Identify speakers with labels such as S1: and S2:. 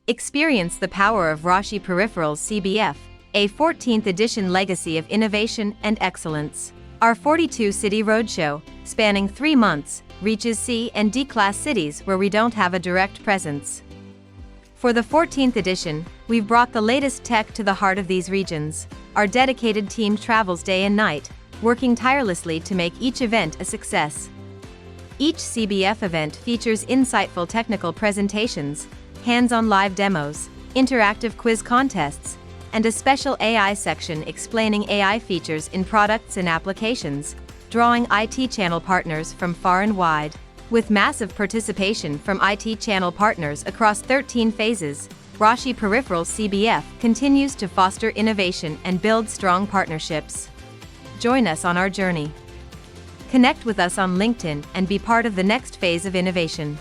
S1: Experience the power of Roadshow Peripherals CBF, a 14th edition legacy of innovation and excellence. Our 42-city roadshow, spanning 3 months, reaches C and D-class cities where we don't have a direct presence. For the 14th edition, we've brought the latest tech to the heart of these regions. Our dedicated team travels day and night, working tirelessly to make each event a success. Each CBF event features insightful technical presentations, hands-on live demos, interactive quiz contests, and a special AI section explaining AI features in products and applications, drawing IT channel partners from far and wide. With massive participation from IT channel partners across 13 phases, Roadshow Peripherals CBF continues to foster innovation and build strong partnerships. Join us on our journey. Connect with us on LinkedIn and be part of the next phase of innovation.